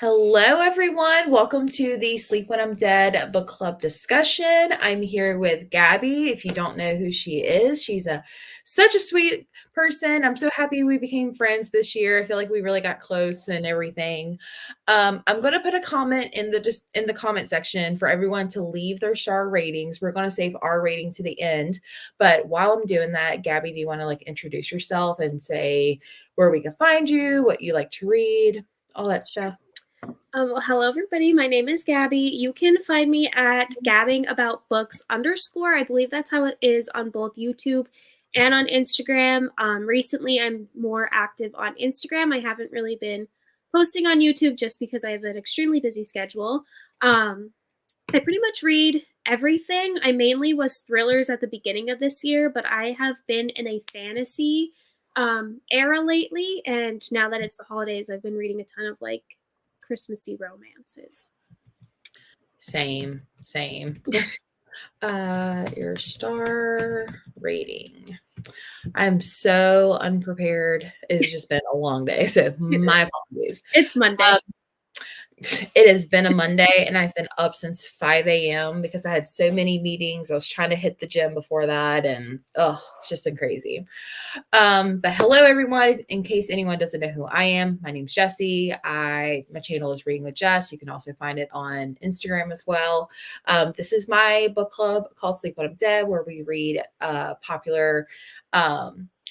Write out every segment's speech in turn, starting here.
Hello, everyone. Welcome to the Sleep When I'm Dead book club discussion. I'm here with Gabby. If you don't know who she is, she's such a sweet person. I'm so happy we became friends this year. I feel like we really got close and everything. I'm going to put a comment in the comment section for everyone to leave their star ratings. We're going to save our rating to the end, but while I'm doing that, Gabby, do you want to introduce yourself and say where we can find you, what you like to read, all that stuff? Well, hello, everybody. My name is Gabby. You can find me at Gabbing About Books _. I believe that's how it is on both YouTube and on Instagram. Recently, I'm more active on Instagram. I haven't really been posting on YouTube just because I have an extremely busy schedule. I pretty much read everything. I mainly was thrillers at the beginning of this year, but I have been in a fantasy era lately. And now that it's the holidays, I've been reading a ton of Christmassy romances. Same. Your star rating. I'm so unprepared. It's just been a long day, so my apologies. It's Monday. It has been a Monday, and I've been up since 5 a.m. because I had so many meetings. I was trying to hit the gym before that, and it's just been crazy. But hello, everyone. In case anyone doesn't know who I am, my name's Jessie. My channel is Reading with Jess. You can also find it on Instagram as well. This is my book club called Sleep When I'm Dead, where we read popular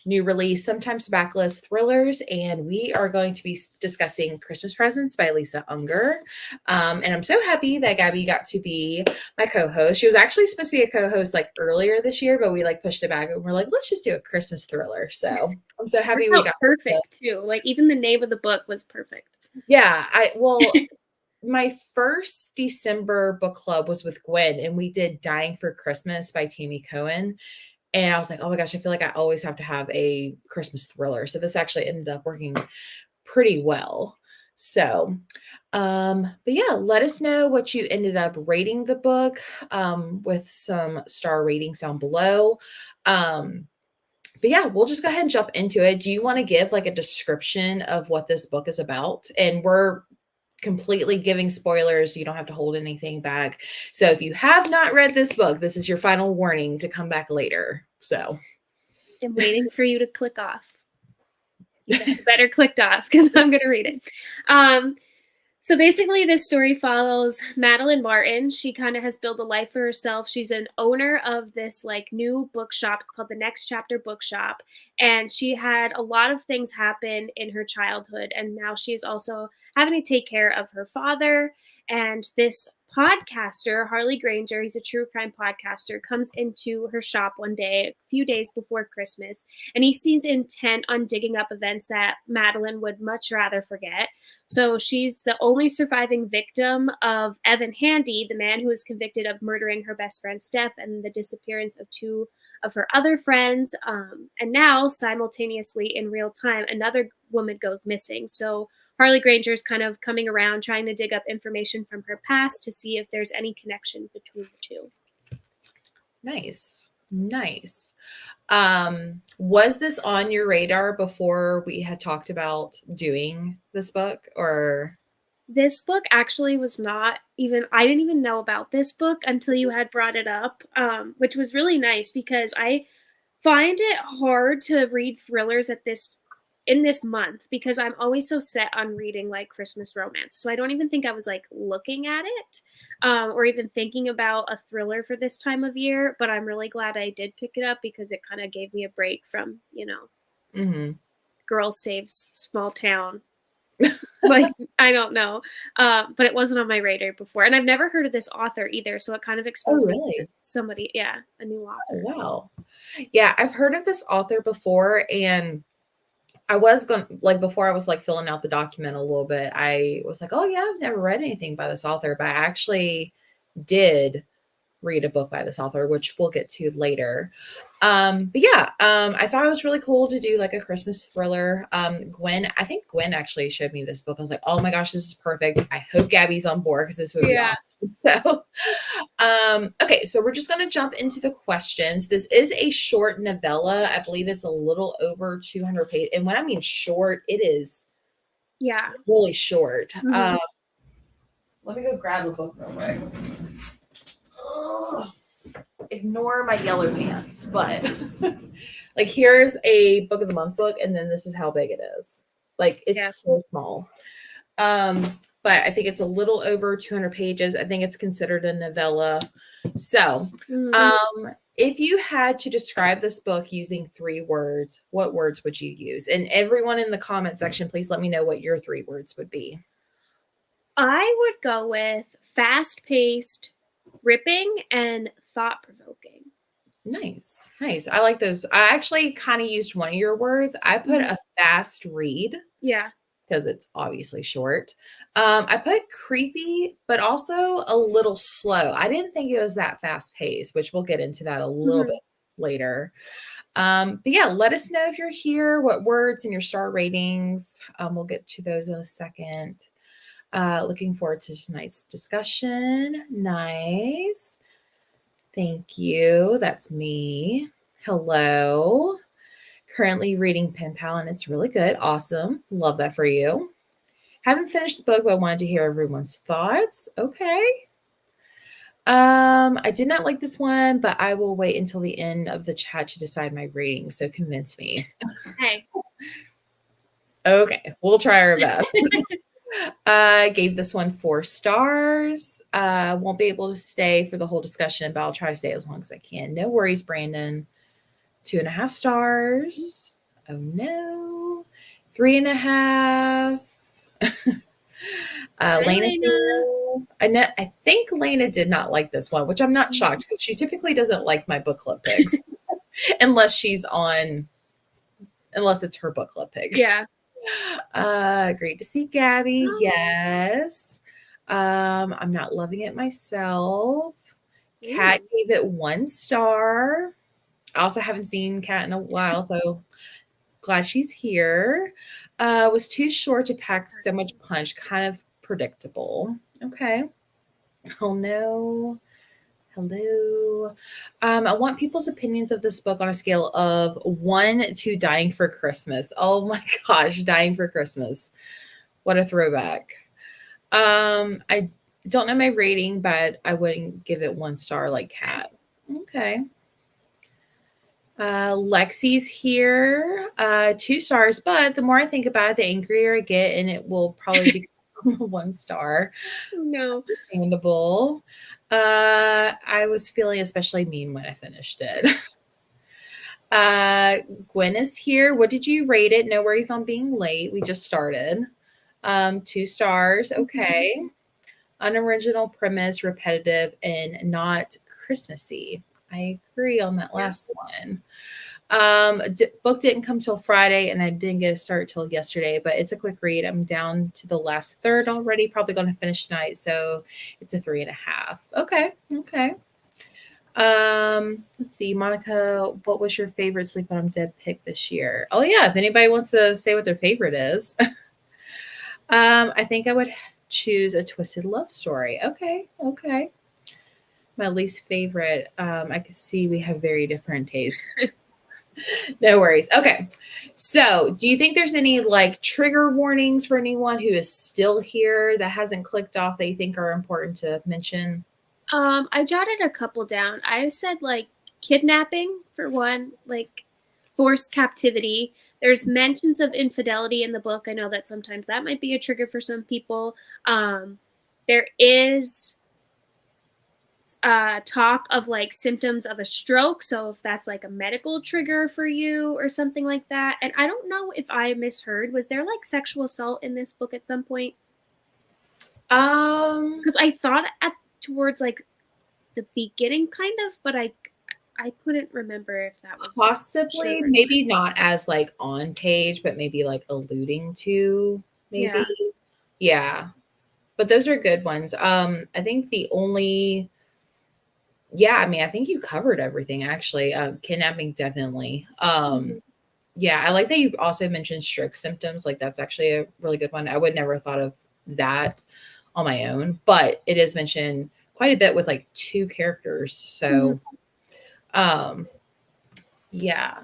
new release, sometimes backlist thrillers, and we are going to be discussing Christmas Presents by Lisa Unger. And I'm so happy that Gabby got to be my co-host. She was actually supposed to be a co-host earlier this year, but we pushed it back and we're like, let's just do a Christmas thriller. So I'm so happy we got perfect too. Even the name of the book was perfect. Yeah, my first December book club was with Gwen, and we did Dying for Christmas by Tammy Cohen. And I was like, oh my gosh, I feel like I always have to have a Christmas thriller. So this actually ended up working pretty well. So, but yeah, let us know what you ended up rating the book with some star ratings down below. But yeah, we'll just go ahead and jump into it. Do you want to give a description of what this book is about? And we're completely giving spoilers. You don't have to hold anything back. So if you have not read this book, this is your final warning to come back later. So I'm waiting for you to click off. You better click off because I'm going to read it. So basically, this story follows Madeline Martin. She kind of has built a life for herself. She's an owner of this new bookshop. It's called the Next Chapter Bookshop. And she had a lot of things happen in her childhood. And now she's also having to take care of her father. And this podcaster, Harley Granger, he's a true crime podcaster, comes into her shop one day, a few days before Christmas, and he seems intent on digging up events that Madeline would much rather forget. So she's the only surviving victim of Evan Handy, the man who was convicted of murdering her best friend Steph and the disappearance of two of her other friends. And now, simultaneously in real time, another woman goes missing. So Harley Granger is kind of coming around, trying to dig up information from her past to see if there's any connection between the two. Nice. Was this on your radar before we had talked about doing this book, or? This book actually was not even, I didn't even know about this book until you had brought it up, which was really nice because I find it hard to read thrillers in this month because I'm always so set on reading Christmas romance. So I don't even think I was looking at it or even thinking about a thriller for this time of year. But I'm really glad I did pick it up because it kind of gave me a break from, Girl Saves Small Town. I don't know. But it wasn't on my radar before. And I've never heard of this author either. So it kind of exposed me to somebody. Yeah, a new author. Oh, wow. Yeah, I've heard of this author before, and I was going before I was filling out the document a little bit, I was like, oh yeah, I've never read anything by this author, but I actually did read a book by this author, which we'll get to later. But yeah, I thought it was really cool to do a Christmas thriller. I think Gwen actually showed me this book. I was like, oh my gosh, this is perfect. I hope Gabby's on board because this would be awesome. So, okay, so we're just going to jump into the questions. This is a short novella. I believe it's a little over 200 pages. And when I mean short, it is really short. Let me go grab a book real quick. Ugh. Ignore my yellow pants, but like here's a book of the month book, and then this is how big it is. Like it's so small. But I think it's a little over 200 pages. I think it's considered a novella. So, if you had to describe this book using 3 words, what words would you use? And everyone in the comment section, please let me know what your 3 words would be. I would go with fast-paced, gripping, and thought-provoking. Nice. I like those. I actually kind of used one of your words. I put a fast read. Yeah. Because it's obviously short. I put creepy, but also a little slow. I didn't think it was that fast paced, which we'll get into that a little bit later. But yeah, let us know if you're here, what words and your star ratings. We'll get to those in a second. Looking forward to tonight's discussion. Nice. Thank you. That's me. Hello. Currently reading Pen Pal, and it's really good. Awesome. Love that for you. Haven't finished the book, but I wanted to hear everyone's thoughts. Okay. I did not like this one, but I will wait until the end of the chat to decide my rating. So convince me. Hey. Okay, we'll try our best. Gave this one 4 stars. Won't be able to stay for the whole discussion, but I'll try to stay as long as I can. No worries, Brandon. 2.5 stars. Oh no. 3.5. Lena, I think Lena did not like this one, which I'm not shocked because she typically doesn't like my book club picks unless it's her book club pick. Yeah. Great to see Gabby. Oh. Yes. I'm not loving it myself. Kat gave it 1 star. I also haven't seen Kat in a while, so glad she's here. Was too short to pack so much punch, kind of predictable. Okay. Oh no. Hello. I want people's opinions of this book on a scale of 1 to Dying for Christmas. Oh my gosh, Dying for Christmas. What a throwback. I don't know my rating, but I wouldn't give it 1 star like Kat. Okay. Lexi's here, 2 stars, but the more I think about it, the angrier I get, and it will probably be 1 star. No. Understandable. I was feeling especially mean when I finished it. Gwen is here. What did you rate it? No worries on being late. We just started. 2 stars. Okay. Unoriginal premise, repetitive, and not Christmassy. I agree on that last one. Book didn't come till Friday, and I didn't get a start till yesterday, but it's a quick read. I'm down to the last third already, probably going to finish tonight, so it's a 3.5. Okay. Let's see, Monica, what was your favorite Sleep When I'm Dead pick this year? Oh yeah, if anybody wants to say what their favorite is. I think I would choose A Twisted Love Story. Okay. My least favorite. I could see we have very different tastes. No worries. Okay. So do you think there's any like trigger warnings for anyone who is still here that hasn't clicked off that you think are important to mention? I jotted a couple down. I said like kidnapping for one, like forced captivity. There's mentions of infidelity in the book. I know that sometimes that might be a trigger for some people. There is talk of like symptoms of a stroke, so if that's like a medical trigger for you or something like that. And I don't know if I misheard, was there like sexual assault in this book at some point? Because I thought towards like the beginning kind of, but I couldn't remember if that was possibly maybe not as like on page, but maybe like alluding to maybe. Yeah. But those are good ones. I think the only I think you covered everything actually. Kidnapping definitely. Yeah, I like that you also mentioned stroke symptoms. Like that's actually a really good one. I would never have thought of that on my own, but it is mentioned quite a bit with like 2 characters. So yeah.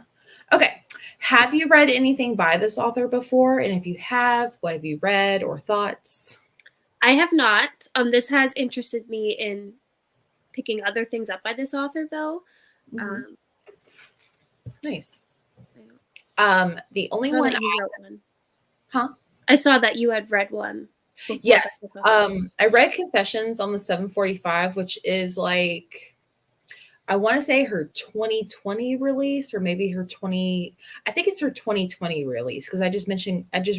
Okay. Have you read anything by this author before? And if you have, what have you read or thoughts? I have not. This has interested me in picking other things up by this author, though. Um, Nice. The I only saw one that you wrote one. Huh? I saw that you had read one before. Yes. I read Confessions on the 745, which is like, I want to say her 2020 release, or maybe I think it's her 2020 release, because I just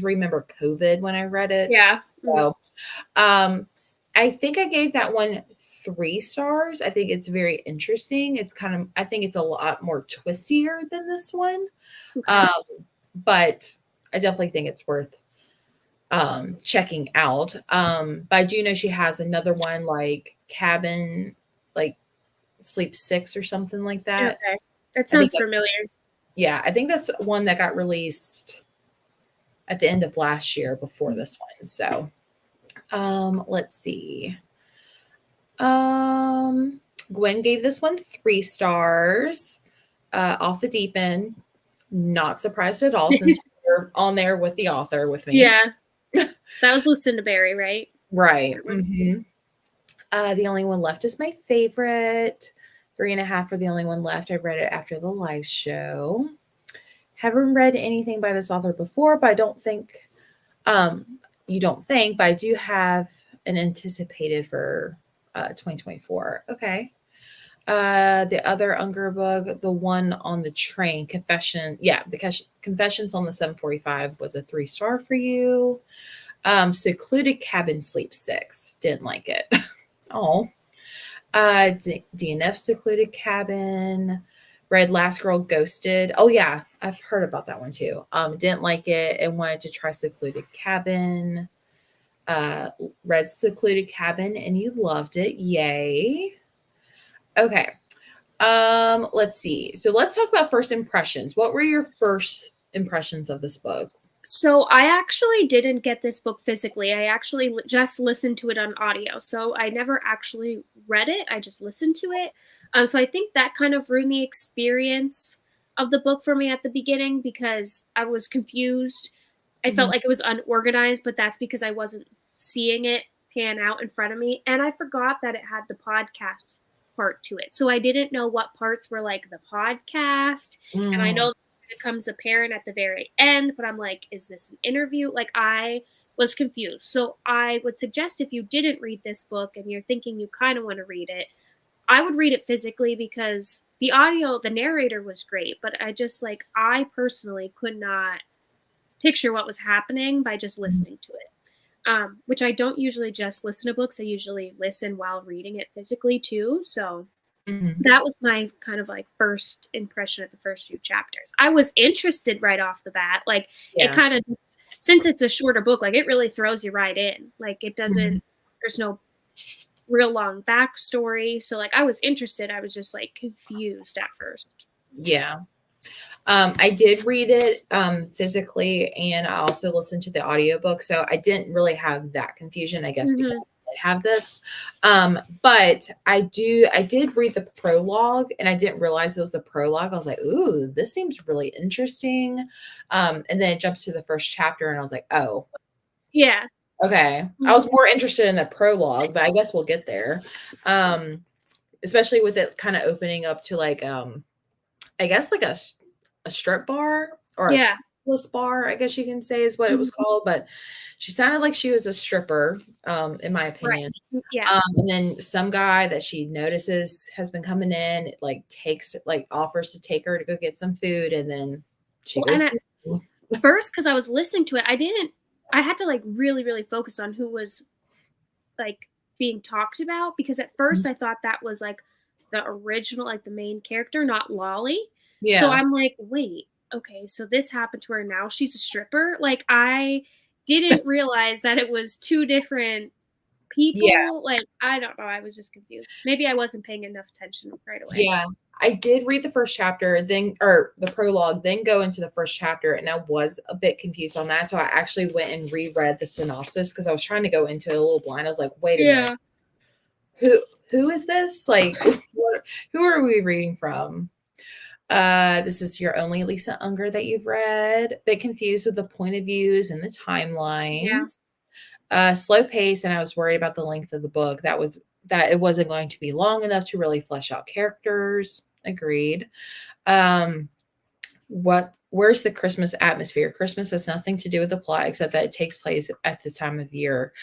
remember COVID when I read it. Yeah. So, I think I gave that one 3 stars. I think it's very interesting. I think it's a lot more twistier than this one. Okay. But I definitely think it's worth checking out. But I do know she has another one, like Cabin, like Sleep 6 or something like that. Okay. That sounds familiar. Yeah, I think that's one that got released at the end of last year before this one. So let's see. Gwen gave this one 3 stars. Off the deep end. Not surprised at all, since you're on there with the author with me. Yeah. That was Lucinda Berry, right? Right. Mm-hmm. The only one left is my favorite. 3.5 for the only one left. I read it after the live show. Haven't read anything by this author before, but I don't think you don't think, but I do have an anticipated for 2024. Okay. The other Unger book, the one on the train, Confession. Yeah, the Confessions on the 745 was a 3-star for you. Secluded Cabin, Sleep 6. Didn't like it. Oh. DNF Secluded Cabin. Read Last Girl Ghosted. Oh yeah, I've heard about that one too. Didn't like it and wanted to try Secluded Cabin. Read Secluded Cabin and you loved it. Yay. Okay. Let's see. So let's talk about first impressions. What were your first impressions of this book? So I actually didn't get this book physically. I actually just listened to it on audio. So I never actually read it. I just listened to it. So I think that kind of ruined the experience of the book for me at the beginning because I was confused. I felt like it was unorganized, but that's because I wasn't seeing it pan out in front of me. And I forgot that it had the podcast part to it. So I didn't know what parts were like the podcast. And I know it becomes apparent at the very end, but I'm like, is this an interview? Like, I was confused. So I would suggest if you didn't read this book and you're thinking you kind of want to read it, I would read it physically because the audio, the narrator was great, but I personally could not picture what was happening by just listening to it. Which I don't usually just listen to books. I usually listen while reading it physically too. So that was my kind of like first impression of the first few chapters. I was interested right off the bat. Like it kind of, since it's a shorter book, like it really throws you right in. Like it doesn't, there's no real long backstory. So like I was interested. I was just like confused at first. Yeah. I did read it physically, and I also listened to the audiobook. So I didn't really have that confusion, I guess, because I did have this. But I did read the prologue, and I didn't realize it was the prologue. I was like, ooh, this seems really interesting. And then it jumps to the first chapter, and I was like, oh. Yeah. Okay. I was more interested in the prologue, but I guess we'll get there. Especially with it kind of opening up to like, I guess like a strip bar or a topless bar, I guess you can say is what it was called. But she sounded like she was a stripper, in my opinion. Right. Yeah. And then some guy that she notices has been coming in, offers to take her to go get some food, and then she goes. First, because I was listening to it, I had to like really, really focus on who was like being talked about, because at first I thought that was like the original, like the main character, not Lolly. Yeah. So I'm like, wait, okay, so this happened to her. Now she's a stripper. Like I didn't realize that it was 2 different people. Yeah. Like, I don't know. I was just confused. Maybe I wasn't paying enough attention right away. Yeah. I did read the first chapter, or the prologue, then go into the first chapter, and I was a bit confused on that. So I actually went and reread the synopsis because I was trying to go into it a little blind. I was like, wait a minute. Who is this? Like, who are we reading from? This is your only Lisa Unger that you've read. A bit confused with the point of views and the timelines. Slow pace, and I was worried about the length of the book. That it wasn't going to be long enough to really flesh out characters. Agreed. Um, where's the Christmas atmosphere? Christmas has nothing to do with the plot except that it takes place at the time of year.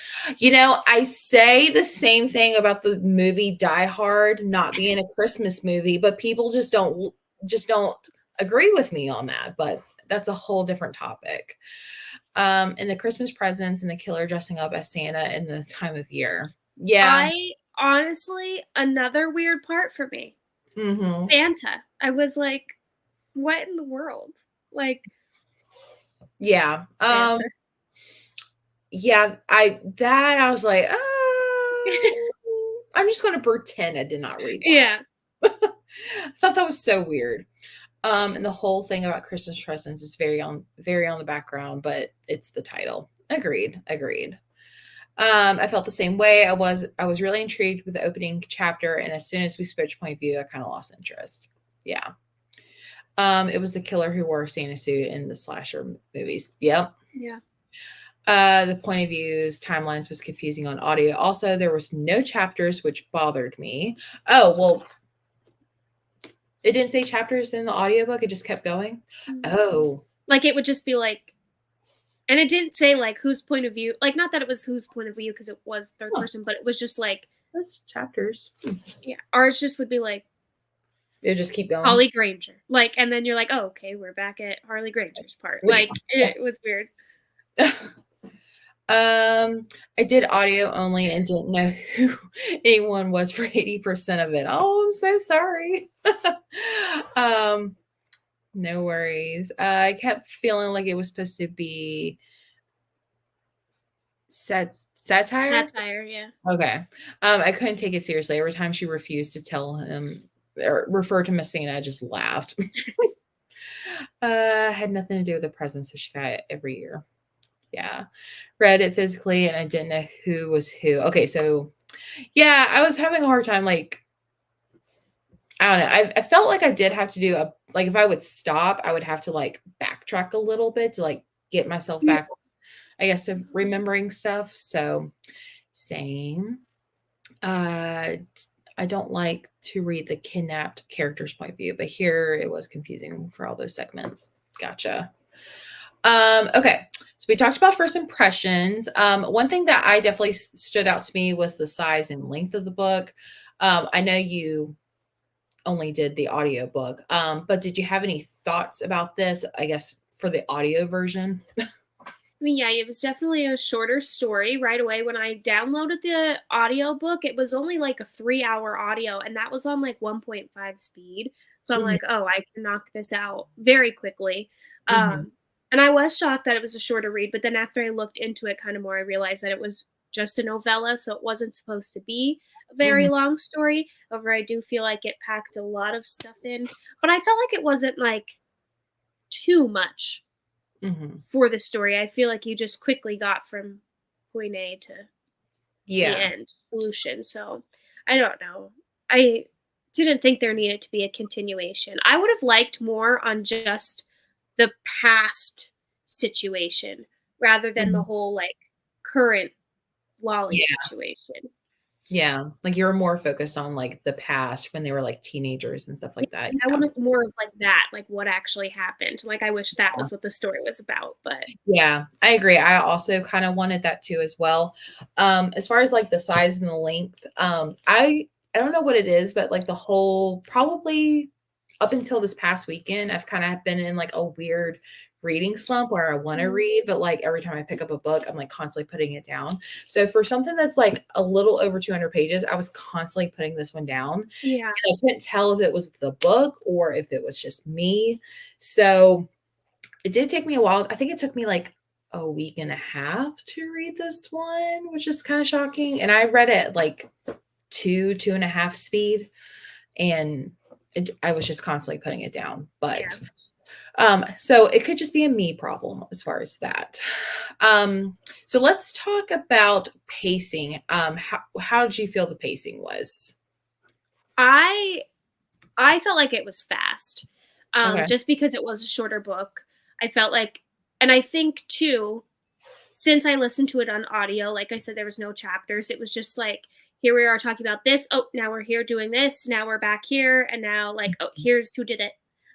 I say the same thing about the movie Die Hard not being a Christmas movie, but people just don't agree with me on that. But that's a whole different topic. And the Christmas presents and the killer dressing up as Santa in the time of year. Yeah. I honestly, another weird part for me. Mm-hmm. Santa. I was like, what in the world? Like, Yeah. Santa. Yeah, I was like, I'm just going to pretend I did not read that. Yeah. I thought that was so weird. And the whole thing about Christmas presents is very on the background, but it's the title. Agreed. I felt the same way. I was really intrigued with the opening chapter, and as soon as we switched point of view, I kind of lost interest. Yeah. It was the killer who wore a Santa suit in the slasher movies. Yep. Yeah. The point of views, timelines was confusing on audio. Also, there was no chapters, which bothered me. Oh, well, it didn't say chapters in the audiobook. It just kept going. Mm-hmm. Oh. Like, it would just be like, and it didn't say like whose point of view, like not that it was whose point of view because it was third person, but it was just like, that's chapters. Yeah. Ours just would be like, it just keep going. Holly Granger. Like, and then you're like, oh, okay, we're back at Harley Granger's part. Like, it was weird. I did audio only and didn't know who anyone was for 80% of it. Oh, I'm so sorry. No worries. I kept feeling like it was supposed to be satire. Satire, yeah. Okay. I couldn't take it seriously. Every time she refused to tell him or refer to Miss Santa, I just laughed. Had nothing to do with the presents, so she got it every year. Yeah. Read it physically and I didn't know who was who. Okay, so yeah, I was having a hard time. Like, I don't know. I felt like I did have to do like if I would stop, I would have to like backtrack a little bit to like get myself back, I guess, to remembering stuff. So same. I don't like to read the kidnapped character's point of view, but here it was confusing for all those segments. Gotcha. Okay. So we talked about first impressions. One thing that I definitely stood out to me was the size and length of the book. I know you only did the audio book, but did you have any thoughts about this, I guess, for the audio version? I mean, yeah, it was definitely a shorter story right away. When I downloaded the audio book, it was only like a 3-hour audio, and that was on like 1.5 speed. So I'm like, oh, I can knock this out very quickly. And I was shocked that it was a shorter read, but then after I looked into it kind of more, I realized that it was just a novella, so it wasn't supposed to be a very long story. However, I do feel like it packed a lot of stuff in, but I felt like it wasn't like too much for the story. I feel like you just quickly got from point A to the end solution. So I don't know. I didn't think there needed to be a continuation. I would have liked more on just the past situation rather than the whole like current Lolly situation. Yeah, like you were more focused on like the past when they were like teenagers and stuff like that. I wanted more of like that, like what actually happened. Like I wish that was what the story was about, but yeah, I agree. I also kind of wanted that too as well. As far as like the size and the length, I don't know what it is, but like the whole probably up until this past weekend, I've kind of been in like a weird reading slump where I want to read, but like every time I pick up a book, I'm like constantly putting it down. So for something that's like a little over 200 pages, I was constantly putting this one down. Yeah. And I couldn't tell if it was the book or if it was just me. So it did take me a while. I think it took me like a week and a half to read this one, which is kind of shocking. And I read it like 2.5 speed. And I was just constantly putting it down. But so it could just be a me problem as far as that. So let's talk about pacing. How did you feel the pacing was? I felt like it was fast. Just because it was a shorter book. I felt like, and I think too, since I listened to it on audio, like I said, there was no chapters. It was just like, here we are talking about this. Oh, now we're here doing this. Now we're back here. And now, like, oh, here's who did it.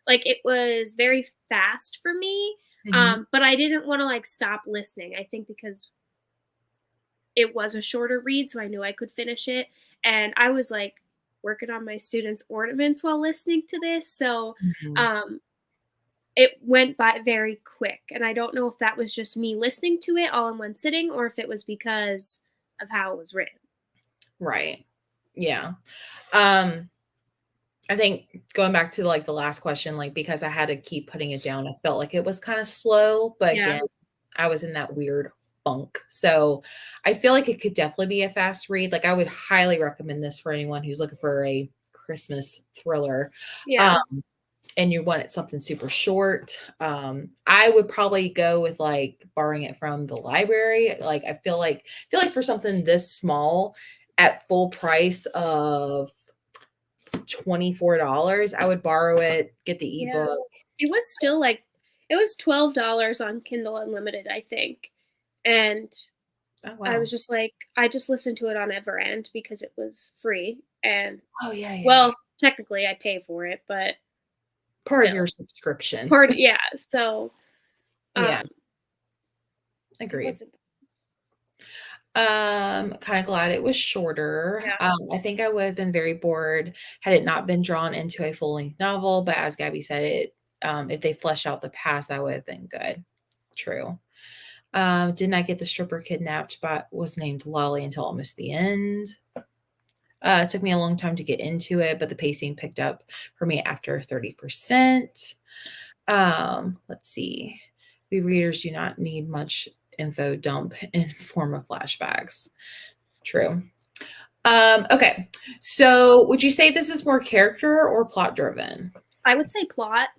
Like, it was very fast for me. Mhm. But I didn't want to, like, stop listening. I think because it was a shorter read, so I knew I could finish it. And I was, like, working on my students' ornaments while listening to this. So, Mhm. um, it went by very quick, and I don't know if that was just me listening to it all in one sitting or if it was because of how it was written. Right. Yeah. Um, I think going back to, like, the last question, like, because I had to keep putting it down, I felt like it was kinda slow, but Yeah. again, I was in that weird funk. So, I feel like it could definitely be a fast read. Like, I would highly recommend this for anyone who's looking for a Christmas thriller. Yeah. Um, and you want it something super short. I would probably go with, like, borrowing it from the library. Like, I feel like for something this small at full price of $24, I would borrow it, get the Yeah. ebook. It was still, like, it was $12 on Kindle Unlimited, I think, and Oh, I was wow. just like, I just listened to it on Everend because it was free, and Oh, yeah, yeah, yeah. well, technically I pay for it, but Part of still. your subscription. Part yeah, so, Yeah, um, it agreed. wasn't Kinda glad it was shorter. yeah, I think I would have been very bored had it not been drawn into a full-length novel, but as Gabby said, if they flesh out the past, that would have been good. True. Did not get the stripper kidnapped, but was named Lolly until almost the end. It took me a long time to get into it, but the pacing picked up for me after 30%. Let's see. We readers do not need much info dump in form of flashbacks. True. Okay. So would you say this is more character or plot driven? I would say plot,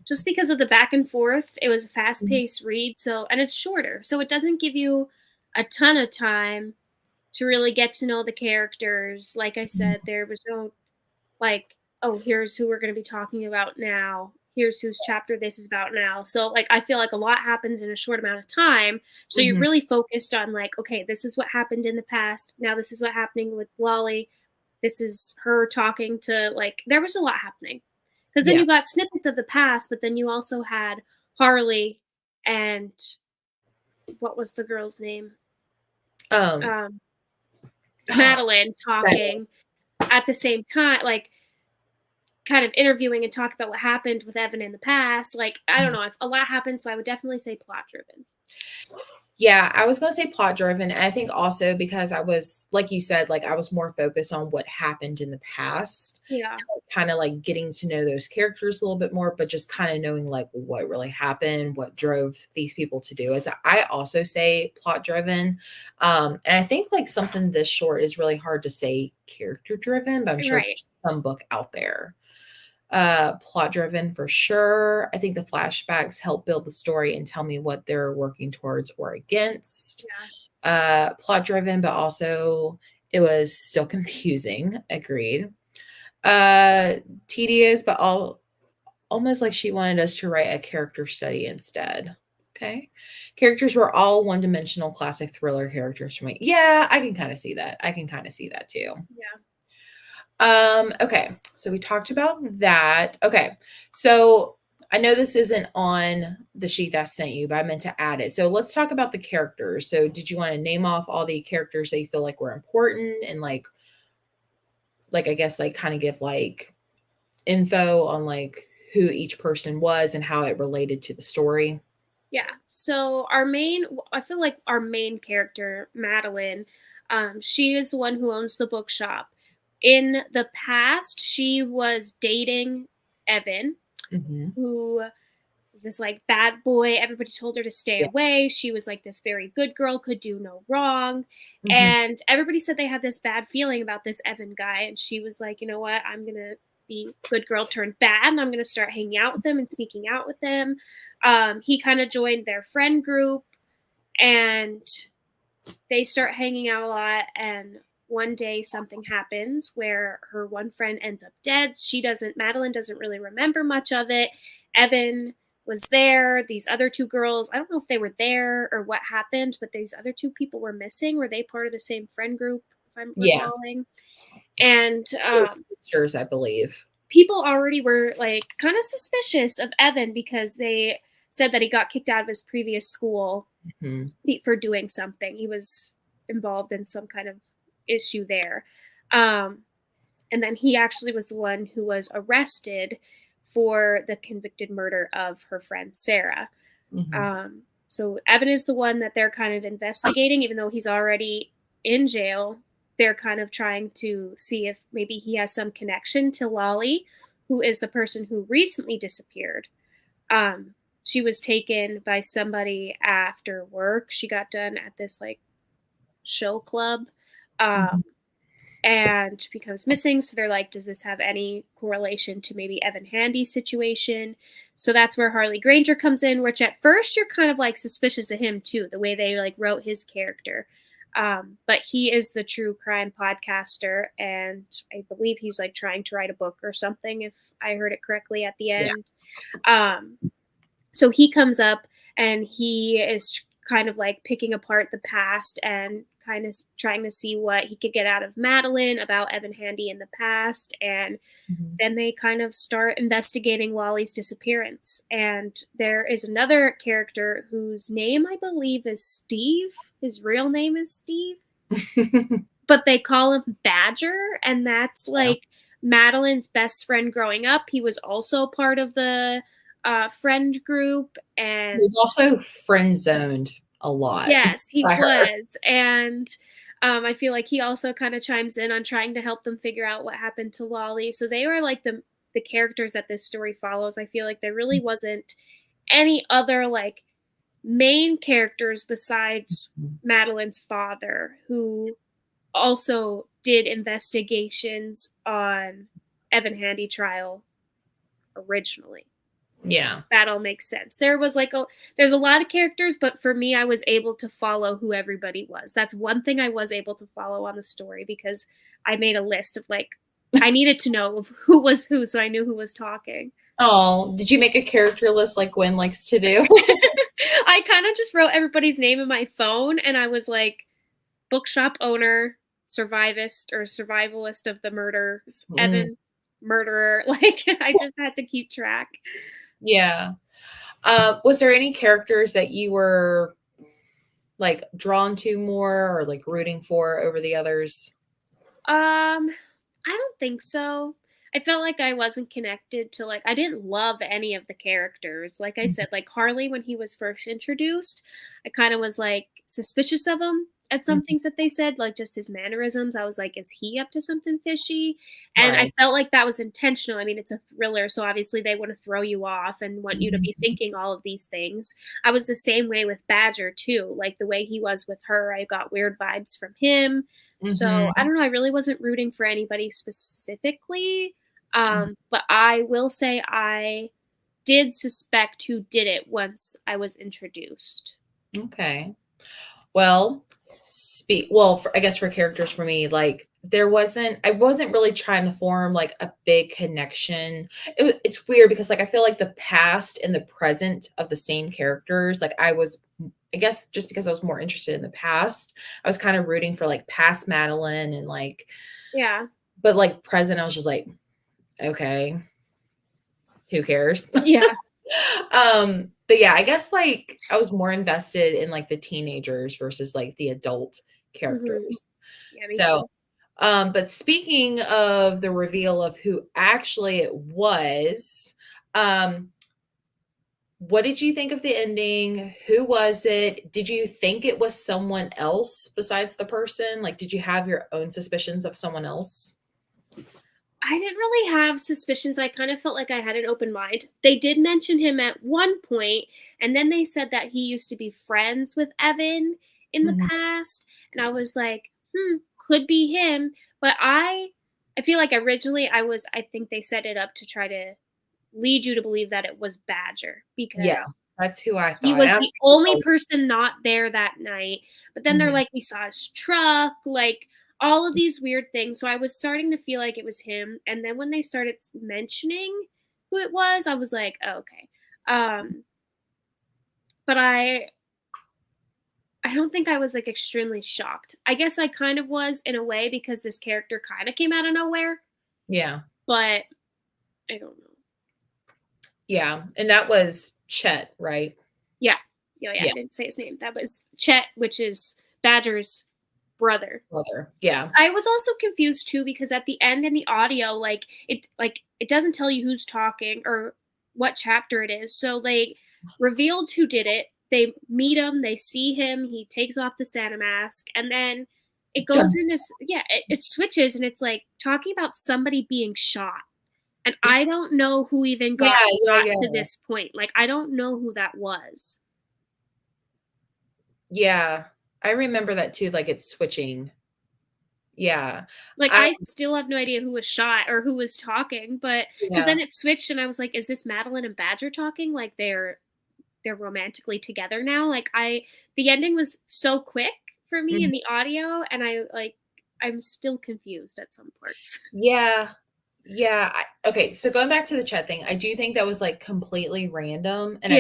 just because of the back and forth. It was a fast-paced read, so and it's shorter, so it doesn't give you a ton of time to really get to know the characters. Like I said, there was no like, oh, here's who we're going to be talking about now. Here's whose chapter this is about now. So, like, I feel like a lot happens in a short amount of time. So you're Mhm. really focused on, like, okay, this is what happened in the past. Now this is what happening with Lolly. This is her talking to, like, there was a lot happening. Because then Yeah. you got snippets of the past, but then you also had Harley and what was the girl's name? Um, Um, Madeline right. talking at the same time, like, kind of interviewing and talk about what happened with Evan in the past. Like, I don't know, if a lot happened, so I would definitely say plot driven. Yeah, I was gonna say plot driven. I think also because I was, like you said, like I was more focused on what happened in the past, Yeah. kind of like getting to know those characters a little bit more, but just kind of knowing like what really happened, what drove these people to do. As I also say plot driven. And I think like something this short is really hard to say character driven, but I'm sure Right. there's some book out there. Plot driven for sure. I think the flashbacks help build the story and tell me what they're working towards or against. Yeah. Plot driven, but also it was still confusing. Agreed. Uh, tedious, but almost like she wanted us to write a character study instead. Okay. Characters were all one dimensional classic thriller characters for me. Yeah, I can kind of see that. I can kind of see that too. Yeah. Okay. So we talked about that. Okay. So I know this isn't on the sheet that I sent you, but I meant to add it. So let's talk about the characters. So did you want to name off all the characters that you feel like were important and like I guess like kind of give like info on like who each person was and how it related to the story? Yeah. So I feel like our main character, Madeline, she is the one who owns the bookshop. In the past, she was dating Evan, Mhm. who is this like bad boy. Everybody told her to stay Yeah. away. She was like this very good girl, could do no wrong. Mhm. And everybody said they had this bad feeling about this Evan guy. And she was like, you know what? I'm going to be good girl turned bad. And I'm going to start hanging out with him and sneaking out with him. He kind of joined their friend group and they start hanging out a lot. And one day something happens where her one friend ends up dead. Madeline doesn't really remember much of it. Evan was there. These other two girls, I don't know if they were there or what happened, but these other two people were missing. Were they part of the same friend group, if I'm Yeah. recalling? And They're sisters, I believe. people already were like kind of suspicious of Evan because they said that he got kicked out of his previous school for doing something. He was involved in some kind of issue there. And then he actually was the one who was arrested for the convicted murder of her friend Sarah. So Evan is the one that they're kind of investigating, even though he's already in jail. They're kind of trying to see if maybe he has some connection to Lolly, who is the person who recently disappeared. She was taken by somebody after work. She got done at this like show club. And becomes missing. So they're like, does this have any correlation to maybe Evan Handy's situation? So that's where Harley Granger comes in, which at first you're kind of like suspicious of him too, the way they like wrote his character. But he is the true crime podcaster, and I believe he's like trying to write a book or something, if I heard it correctly at the end. So he comes up and he is kind of like picking apart the past and kind of trying to see what he could get out of Madeline about Evan Handy in the past. And then they kind of start investigating Wally's disappearance. And there is another character whose name I believe is Steve. His real name is Steve. But they call him Badger. And that's like Madeline's best friend growing up. He was also part of the friend group. And he was also friend zoned a lot. Yes, he was. And I feel like he also kind of chimes in on trying to help them figure out what happened to Lolly. So they were like the characters that this story follows. I feel like there really wasn't any other like main characters besides Madeline's father, who also did investigations on Evan Handy trial originally. Yeah. That all makes sense. There was like there's a lot of characters, but for me, I was able to follow who everybody was. That's one thing I was able to follow on the story, because I made a list of like, I needed to know of who was who, so I knew who was talking. Oh, did you make a character list like Gwen likes to do? I kind of just wrote everybody's name in my phone, and I was like, bookshop owner, survivalist of the murders, Evan, murderer. Like, I just had to keep track. Yeah. Was there any characters that you were like drawn to more or like rooting for over the others? I don't think so. I felt like I wasn't connected to like, I didn't love any of the characters. Like I said, like Harley, when he was first introduced, I kind of was like suspicious of him at some things that they said, like just his mannerisms. I was like, is he up to something fishy? And I felt like that was intentional. I mean, it's a thriller, so obviously they want to throw you off and want you to be thinking all of these things. I was the same way with Badger too. Like the way he was with her, I got weird vibes from him. So I don't know. I really wasn't rooting for anybody specifically. But I will say I did suspect who did it once I was introduced. Okay. Well, I guess for characters for me, like I wasn't really trying to form like a big connection. It's weird because like I feel like the past and the present of the same characters, like I guess just because I was more interested in the past, I was kind of rooting for like past Madeline and like, yeah. But like present, I was just like, okay, who cares? Yeah. But yeah, I guess like I was more invested in like the teenagers versus like the adult characters. Yeah, me So, too. But speaking of the reveal of who actually it was, what did you think of the ending? Who was it? Did you think it was someone else besides the person? Like, did you have your own suspicions of someone else? I didn't really have suspicions. I kind of felt like I had an open mind. They did mention him at one point, and then they said that he used to be friends with Evan in the past, and I was like, could be him. But I feel like originally I think they set it up to try to lead you to believe that it was Badger, because that's who I thought. He was the only person not there that night. But then they're like, we saw his truck, like all of these weird things. So I was starting to feel like it was him. And then when they started mentioning who it was, I was like, oh, okay. But I don't think I was like extremely shocked. I guess I kind of was in a way because this character kind of came out of nowhere, Yeah. but I don't know. Yeah. And that was Chet, right? Yeah. Yeah, Yeah. I didn't say his name. That was Chet, which is Badger's brother. Brother. Yeah. I was also confused too because at the end in the audio, like it doesn't tell you who's talking or what chapter it is. So they revealed who did it. They meet him, they see him, he takes off the Santa mask, and then it Done. goes into it switches and it's like talking about somebody being shot. And I don't know who even got shot to this point. Like I don't know who that was. Yeah. I remember that too, like it's switching. Yeah. Like I still have no idea who was shot or who was talking, but because then it switched and I was like, is this Madeline and Badger talking? Like they're romantically together now. Like the ending was so quick for me in the audio, and I'm still confused at some parts. Yeah. Yeah. Okay. So going back to the Chet thing, I do think that was like completely random. And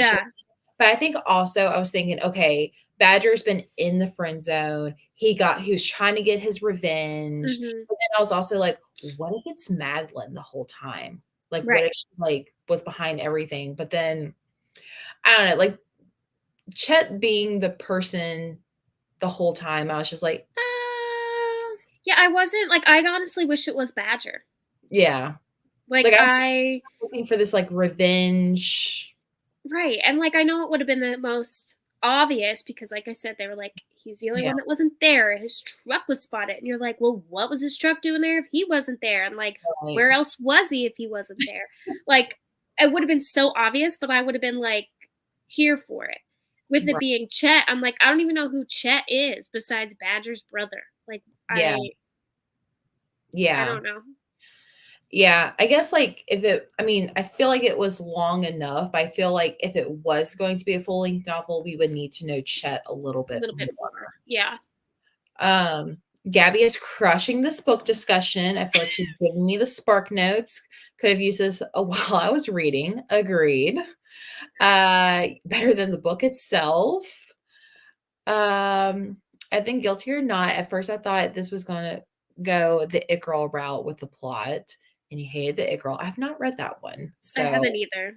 but I think also I was thinking, okay, Badger's been in the friend zone. He was trying to get his revenge. Mm-hmm. But then I was also like, what if it's Madeline the whole time? Like, Right. what if she like was behind everything? But then I don't know, like Chet being the person the whole time, I was just like, yeah, I wasn't like, I honestly wish it was Badger. Yeah. Like I was looking for this like revenge. Right. And like I know it would have been the most obvious because like I said, they were like, he's the only one that wasn't there. His truck was spotted. And you're like, well, what was his truck doing there if he wasn't there? And like, where else was he if he wasn't there? Like, it would have been so obvious, but I would have been like here for it. With it being Chet, I'm like, I don't even know who Chet is besides Badger's brother. Like, I don't know. Yeah, I guess like I feel like it was long enough, but I feel like if it was going to be a full-length novel, we would need to know Chet a little bit more. Yeah. Gabby is crushing this book discussion. I feel like she's giving me the spark notes. Could have used this while I was reading. Agreed. Better than the book itself. I think Guilty or Not, at first I thought this was going to go the It Girl route with the plot, and you hated the It Girl. I have not read that one. So I haven't either.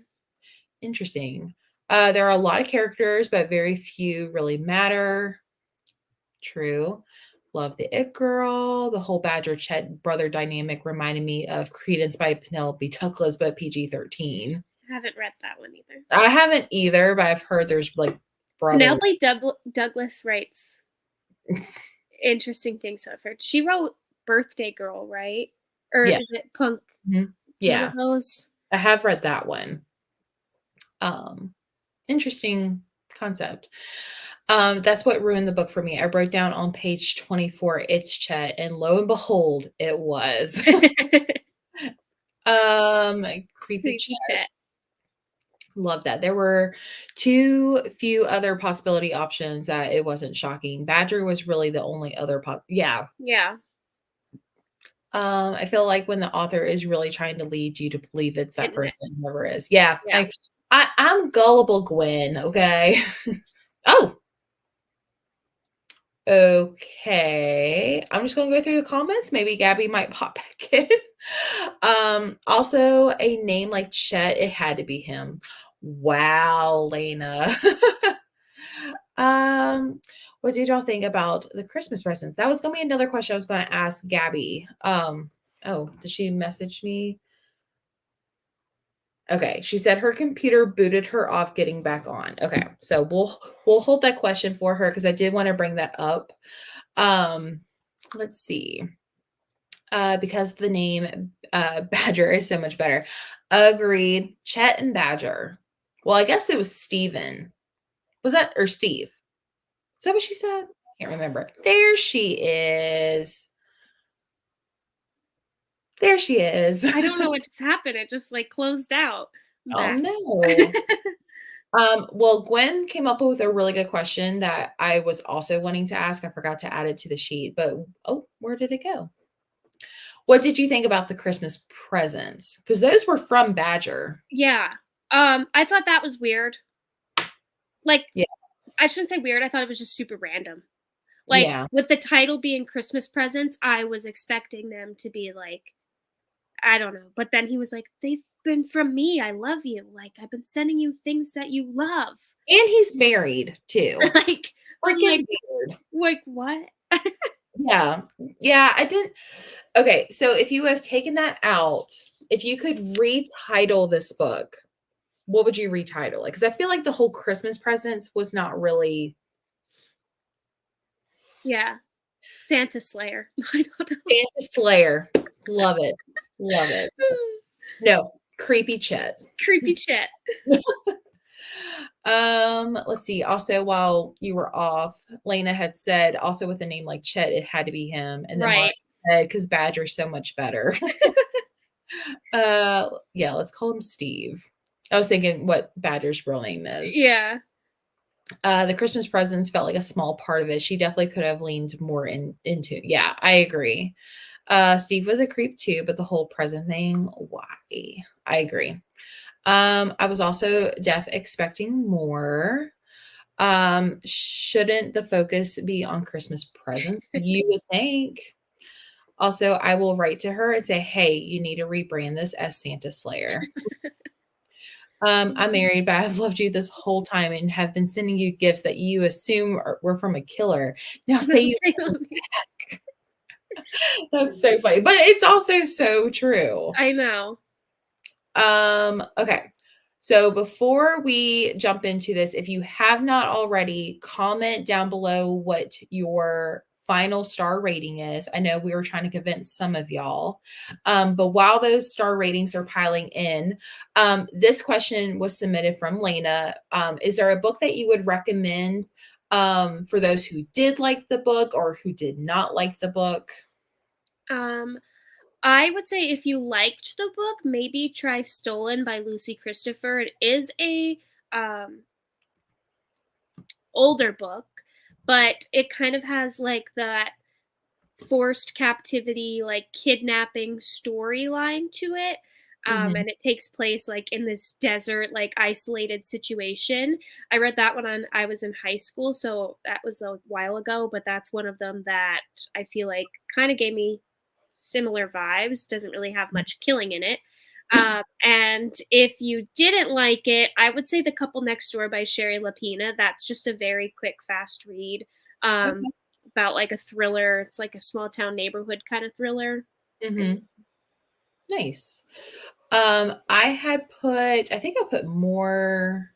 Interesting. There are a lot of characters, but very few really matter. True. Love the It Girl. The whole Badger Chet brother dynamic reminded me of Credence by Penelope Douglas, but PG-13. I haven't read that one either. I haven't either, but I've heard there's like brothers. Penelope Douglas writes interesting things I've heard. She wrote Birthday Girl, right? Or is it Punk? Mm-hmm. Yeah. I have read that one. Interesting concept. That's what ruined the book for me. I wrote down on page 24, it's Chet, and lo and behold, it was. Creepy Chet. Love that. There were too few other possibility options that it wasn't shocking. Badger was really the only other Yeah. I feel like when the author is really trying to lead you to believe it's that person, whoever it is. Yeah. I'm gullible Gwen, okay? Oh. Okay. I'm just going to go through the comments. Maybe Gabby might pop back in. Also, a name like Chet, it had to be him. Wow, Lena. What did y'all think about the Christmas presents? That was going to be another question I was going to ask Gabby. Oh, did she message me? Okay, she said her computer booted her off getting back on. Okay, so we'll hold that question for her because I did want to bring that up. Let's see. Because the name Badger is so much better. Agreed. Chet and Badger. Well, I guess it was Steven. Was that or Steve? Is that what she said? I can't remember. There she is. There she is. I don't know what just happened. It just like closed out. Oh no. Well, Gwen came up with a really good question that I was also wanting to ask. I forgot to add it to the sheet, but where did it go? What did you think about the Christmas presents? Because those were from Badger. Yeah. I thought that was weird. Like, Yeah. I shouldn't say weird, I thought it was just super random. Like, Yeah. with the title being Christmas presents, I was expecting them to be like, I don't know. But then he was like, "They've been from me. I love you. Like, I've been sending you things that you love." And he's married too. Like, I'm Freaking like, weird. what? Yeah. Yeah. I didn't. Okay. So if you have taken that out, if you could retitle this book, what would you retitle it? Because I feel like the whole Christmas presents was not really Yeah. Santa Slayer. I don't know. Santa Slayer. Love it. Love it. No, creepy Chet. Creepy Chet. Let's see. Also, while you were off, Lena had said also with a name like Chet, it had to be him. And then Mark Right. said, because Badger's so much better. Yeah, let's call him Steve. I was thinking what Badger's real name is. Yeah. The Christmas presents felt like a small part of it. She definitely could have leaned more into. Yeah, I agree. Steve was a creep too, but the whole present thing, why? I agree. I was also expecting more. Shouldn't the focus be on Christmas presents? You would think. Also, I will write to her and say, hey, you need to rebrand this as Santa Slayer. I'm married, but I've loved you this whole time and have been sending you gifts that you assume were from a killer. Now say you back. That's so funny. But it's also so true. I know. Okay. So before we jump into this, if you have not already, comment down below what your final star rating is. I know we were trying to convince some of y'all. But while those star ratings are piling in, this question was submitted from Lena. Is there a book that you would recommend for those who did like the book or who did not like the book? I would say if you liked the book, maybe try Stolen by Lucy Christopher. It is a older book, but it kind of has like that forced captivity, like kidnapping storyline to it. And it takes place like in this desert, like isolated situation. I read that when I was in high school, so that was a while ago, but that's one of them that I feel like kind of gave me similar vibes. Doesn't really have much killing in it. And if you didn't like it, I would say The Couple Next Door by Sherry Lapina. That's just a very quick, fast read. Okay. About like a thriller. It's like a small town neighborhood kind of thriller. Nice. I think I put more,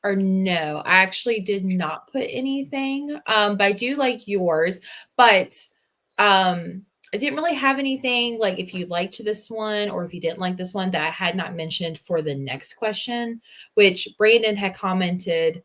or no, I actually did not put anything. But I do like yours, but I didn't really have anything like if you liked this one or if you didn't like this one that I had not mentioned for the next question, which Brandon had commented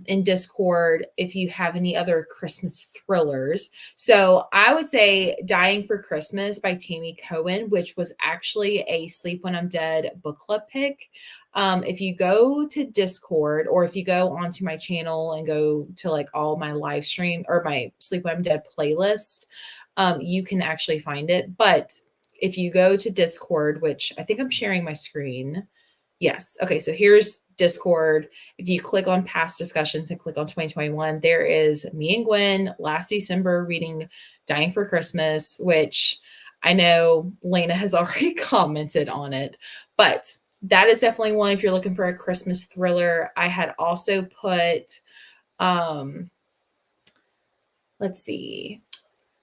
in Discord if you have any other Christmas thrillers. So I would say Dying for Christmas by Tammy Cohen, which was actually a Sleep When I'm Dead book club pick. If you go to Discord or if you go onto my channel and go to like all my live stream or my Sleep When I'm Dead playlist, you can actually find it. But if you go to Discord, which I think I'm sharing my screen. Yes. Okay. So here's Discord. If you click on past discussions and click on 2021, there is me and Gwen last December reading Dying for Christmas, which I know Lena has already commented on it, but that is definitely one if you're looking for a Christmas thriller. I had also put, let's see,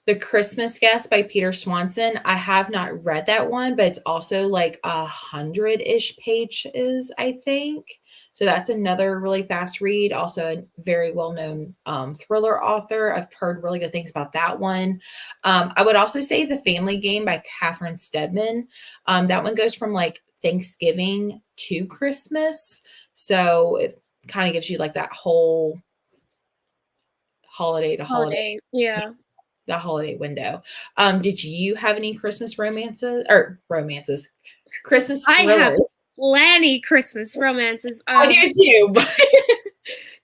The Christmas Guest by Peter Swanson. I have not read that one, but it's also like 100-ish pages, I think. So that's another really fast read. Also a very well-known thriller author. I've heard really good things about that one. I would also say The Family Game by Catherine Stedman. That one goes from like Thanksgiving to Christmas. So it kind of gives you like that whole holiday to holiday. Yeah. The holiday window. Did you have any Christmas Christmas I have thrillers? plenty Christmas romances. I do too. But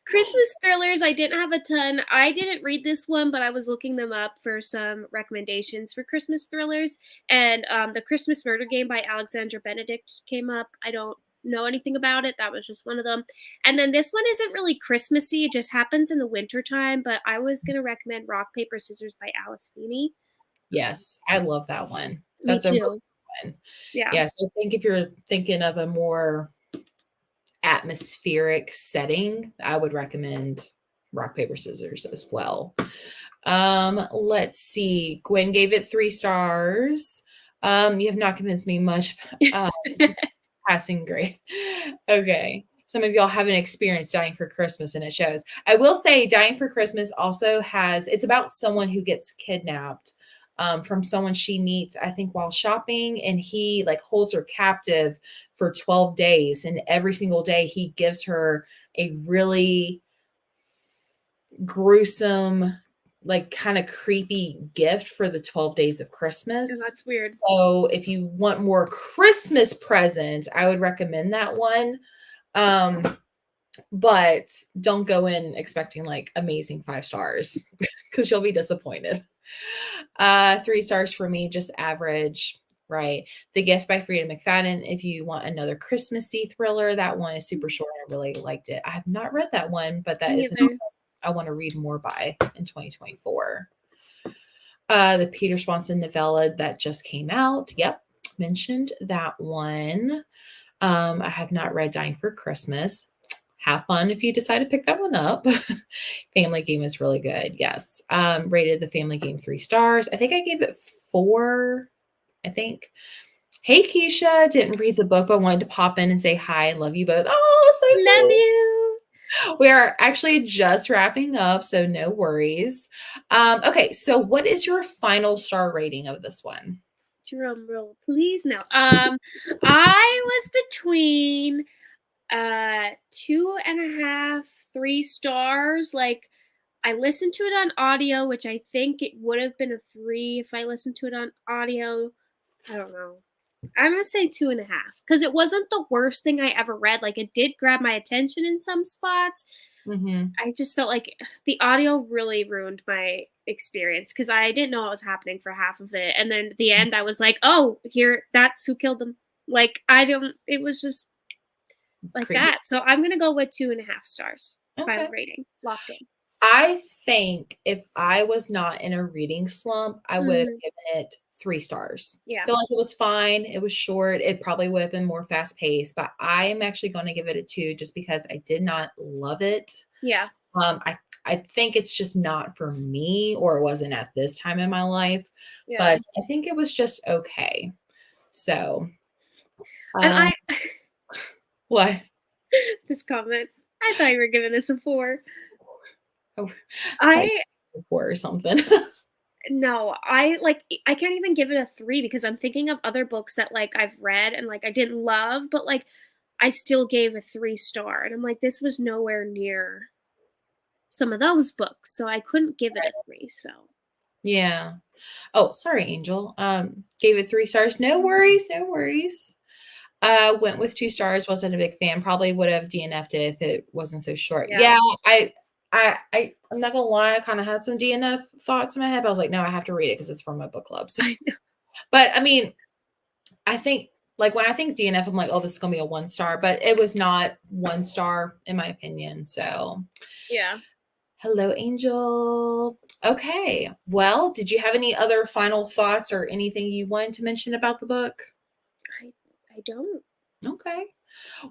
Christmas thrillers, I didn't have a ton. I didn't read this one, but I was looking them up for some recommendations for Christmas thrillers. And The Christmas Murder Game by Alexandra Benedict came up. I don't know anything about it. That was just one of them. And then this one isn't really Christmassy. It just happens in the wintertime. But I was going to recommend Rock, Paper, Scissors by Alice Feeney. Yes, I love that one. Me That's a really too. good one. Yeah. Yeah, so I think if you're thinking of a more atmospheric setting, I would recommend Rock, Paper, Scissors as well. Let's see. Gwen gave it 3 stars. You have not convinced me much. Passing grade. Okay. Some of y'all haven't experienced Dying for Christmas, and it shows. I will say Dying for Christmas also it's about someone who gets kidnapped from someone she meets, I think, while shopping, and he like holds her captive for 12 days. And every single day he gives her a really gruesome, like kind of creepy gift for the 12 days of Christmas. Oh, that's weird. So if you want more Christmas presents, I would recommend that one. But don't go in expecting like amazing 5 stars because you'll be disappointed. 3 stars for me, just average, right? The Gift by Frida McFadden. If you want another Christmassy thriller, that one is super short. I really liked it. I have not read that one, but that is I want to read more by in 2024. The Peter Swanson novella that just came out. Yep, mentioned that one. I have not read Dying for Christmas. Have fun if you decide to pick that one up. Family Game is really good. Yes. Rated the Family Game 3 stars. I think I gave it 4. I think. Hey, Keisha, didn't read the book, but wanted to pop in and say hi. Love you both. Oh, so sweet. Love you. We are actually just wrapping up, so no worries. Okay, so what is your final star rating of this one? Drum roll, please. No. I was between 2.5, 3 stars. Like, I listened to it on audio, which I think it would have been a 3 if I listened to it on audio. I don't know. I'm gonna say 2.5 because it wasn't the worst thing I ever read. Like, it did grab my attention in some spots. Mm-hmm. I just felt like the audio really ruined my experience because I didn't know what was happening for half of it, and then at the end I was like, "Oh, that's who killed them." Like, it was just like Creepy. that. So I'm gonna go with 2.5 stars. Okay. Final rating, locked in. I think if I was not in a reading slump, I would have given it 3 stars. Yeah. I feel like it was fine. It was short. It probably would have been more fast paced, but I am actually going to give it a 2 just because I did not love it. Yeah. I think it's just not for me, or it wasn't at this time in my life. Yeah. But I think it was just okay. So, and what? This comment. I thought you were giving this a 4. Oh, I 4 or something. No, I can't even give it a 3 because I'm thinking of other books that like I've read and like I didn't love, but like I still gave a 3 star, and I'm like, this was nowhere near some of those books, so I couldn't give it a 3. So yeah. Oh, sorry, Angel. Gave it 3 stars. No worries, no worries. Went with 2 stars. Wasn't a big fan. Probably would have DNF'd it if it wasn't so short. Yeah, I'm not gonna lie. I kind of had some DNF thoughts in my head. But I was like, no, I have to read it because it's from my book club. So. I know. But I mean, I think like when I think DNF, I'm like, oh, this is gonna be a 1 star. But it was not 1 star in my opinion. So yeah. Hello, Angel. Okay. Well, did you have any other final thoughts or anything you wanted to mention about the book? I don't. Okay.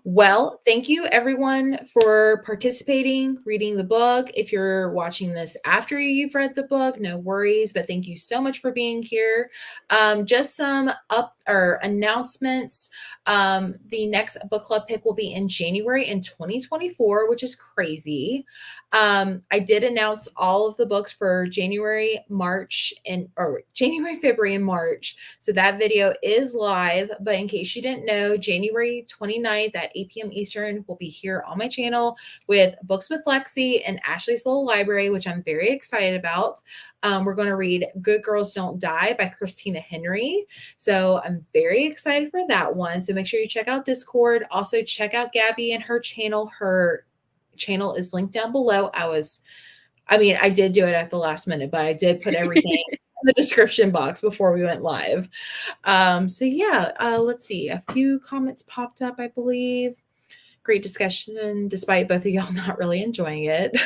Well, thank you everyone for participating, reading the book. If you're watching this after you've read the book, no worries, but thank you so much for being here. Just some announcements. The next book club pick will be in January in 2024, which is crazy. I did announce all of the books for January, February, and March. So that video is live, but in case you didn't know, January 29th at 8 p.m. Eastern will be here on my channel with Books with Lexi and Ashley's Little Library, which I'm very excited about. We're going to read Good Girls Don't Die by Christina Henry. So I'm very excited for that one. So make sure you check out Discord. Also check out Gabby and her channel. channel is linked down below. I did do it at the last minute, but I did put everything in the description box before we went live. So yeah, let's see. A few comments popped up, I believe. Great discussion, despite both of y'all not really enjoying it.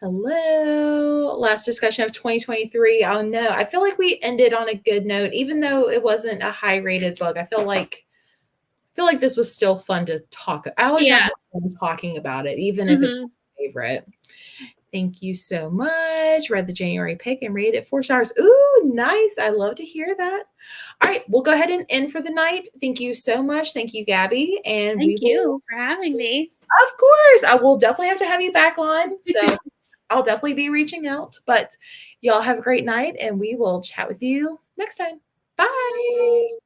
Hello. Last discussion of 2023. Oh no, I feel like we ended on a good note, even though it wasn't a high rated book. I feel like this was still fun to talk. I always have fun talking about it, even if it's my favorite. Thank you so much. Read the January pick and rated it 4 stars. Ooh, nice. I love to hear that. All right, we'll go ahead and end for the night. Thank you so much. Thank you, Gabby. And thank you for having me. Of course. I will definitely have to have you back on. So I'll definitely be reaching out. But y'all have a great night, and we will chat with you next time. Bye.